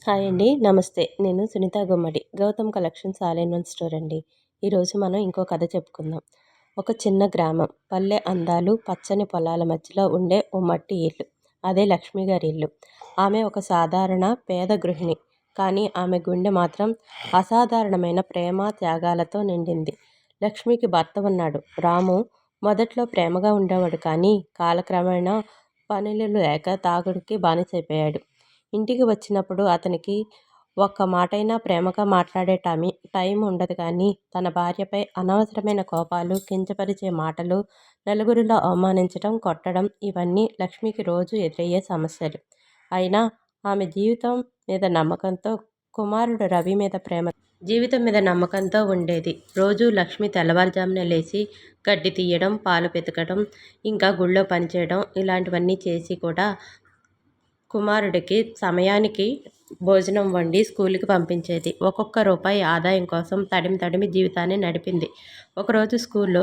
Hi అండి. నమస్తే. నేను Sunitha Gummadi. Gautam collections all in one store అండి. ఈరోజు మనం ఇంకో కథ చెప్పుకుందాం. ఒక చిన్న గ్రామం. పల్లె అందాలు, పచ్చని పొలాల మధ్యలో ఉండే ఓ మట్టి ఇల్లు. అదే లక్ష్మి గారి ఇల్లు. ఆమె ఒక సాధారణ పేద గృహిణి. కానీ ఆమె గుండె మాత్రం అసాధారణమైన ప్రేమ, త్యాగాలతో నిండింది. లక్ష్మికి భర్త ఉన్నాడు, రాము. మొదట్లో ప్రేమగా ఉండేవాడు, కానీ కాలక్రమేణా పనులు లేక తాగుడికి బానిసైపోయాడు. ఇంటికి వచ్చినప్పుడు అతనికి ఒక్క మాటైనా ప్రేమగా మాట్లాడే టైం ఉండదు, కానీ తన భార్యపై అనవసరమైన కోపాలు, కించపరిచే మాటలు, నలుగురిలో అవమానించడం, కొట్టడం ఇవన్నీ లక్ష్మికి రోజు ఎదురయ్యే సమస్యలు. అయినా ఆమె జీవితం మీద నమ్మకంతో ఉండేది. రోజు లక్ష్మి తెల్లవారుజామున లేచి గడ్డి తీయడం, పాలు పితకడం, ఇంకా గుళ్ళో పనిచేయడం ఇలాంటివన్నీ చేసి కూడా కుమారుడికి సమయానికి భోజనం వండి స్కూల్కి పంపించేది. ఒక్కొక్క రూపాయి ఆదాయం కోసం తడిమి జీవితాన్ని నడిపింది. ఒకరోజు స్కూల్లో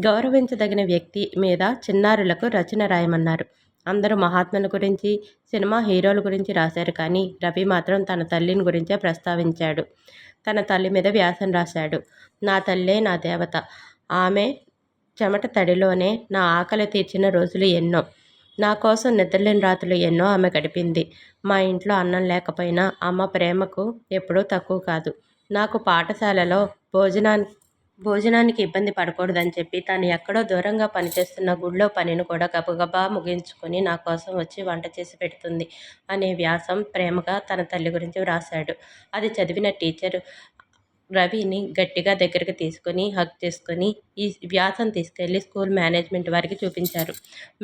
గౌరవించదగిన వ్యక్తి మీద చిన్నారులకు రచన రాయమన్నారు. అందరూ మహాత్ముల గురించి, సినిమా హీరోల గురించి రాశారు, కానీ రవి మాత్రం తన తల్లిని గురించే ప్రస్తావించాడు. తన తల్లి మీద వ్యాసం రాశాడు. నా తల్లే నా దేవత. ఆమె చెమట తడిలోనే నా ఆకలి తీర్చిన రోజులు ఎన్నో. నా కోసం నిద్రలేని రాత్రులు ఎన్నో ఆమె గడిపింది. మా ఇంట్లో అన్నం లేకపోయినా అమ్మ ప్రేమకు ఎప్పుడూ తక్కువ కాదు. నాకు పాఠశాలలో భోజనానికి ఇబ్బంది పడకూడదని చెప్పి తను ఎక్కడో దూరంగా పనిచేస్తున్న గుళ్ళో పనిని కూడా గబగబా ముగించుకొని నా కోసం వచ్చి వంట చేసి పెడుతుంది అనే వ్యాసం ప్రేమగా తన తల్లి గురించి వ్రాశాడు. అది చదివిన టీచర్ రవిని గట్టిగా దగ్గరికి తీసుకొని హగ్ చేసుకొని ఈ వ్యాసం తీసుకెళ్లి స్కూల్ మేనేజ్మెంట్ వారికి చూపించారు.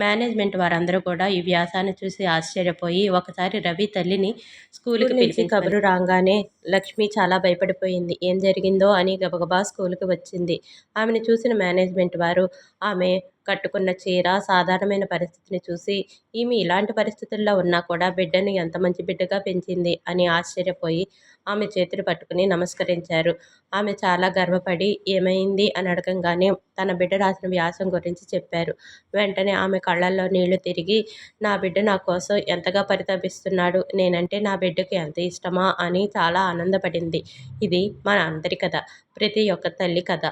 మేనేజ్మెంట్ వారందరూ కూడా ఈ వ్యాసాన్ని చూసి ఆశ్చర్యపోయి ఒకసారి రవి తల్లిని స్కూల్కి పిలిచి కబురు రాగానే లక్ష్మి చాలా భయపడిపోయింది. ఏం జరిగిందో అని గబగబా స్కూల్కి వచ్చింది. ఆమెను చూసిన మేనేజ్మెంట్ వారు ఆమె కట్టుకున్న చీర, సాధారణమైన పరిస్థితిని చూసి ఈమె ఇలాంటి పరిస్థితుల్లో ఉన్నా కూడా బిడ్డను ఎంత మంచి బిడ్డగా పెంచింది అని ఆశ్చర్యపోయి ఆమె చేతులు పట్టుకుని నమస్కరించారు. ఆమె చాలా గర్వపడి ఏమైంది అని అడగంగానే తన బిడ్డ రాసిన వ్యాసం గురించి చెప్పారు. వెంటనే ఆమె కళ్ళల్లో నీళ్లు తిరిగి నా బిడ్డ నా కోసం ఎంతగా పరితపిస్తున్నాడు, నేనంటే నా బిడ్డకు ఎంత ఇష్టమా అని చాలా ఆనందపడింది. ఇది మన అందరి కథ, ప్రతి ఒక్క తల్లి కథ.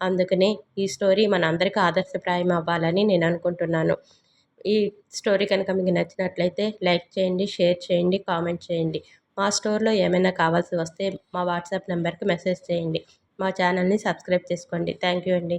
అందుకనే ఈ స్టోరీ మన అందరికీ ఆదర్శప్రాయం అవ్వాలని నేను అనుకుంటున్నాను. ఈ స్టోరీ కనుక మీకు నచ్చినట్లయితే లైక్ చేయండి, షేర్ చేయండి, కామెంట్ చేయండి. మా స్టోర్లో ఏమైనా కావాల్సి వస్తే మా వాట్సాప్ నెంబర్కి మెసేజ్ చేయండి. మా ఛానల్ని సబ్స్క్రైబ్ చేసుకోండి. థ్యాంక్ యూ అండి.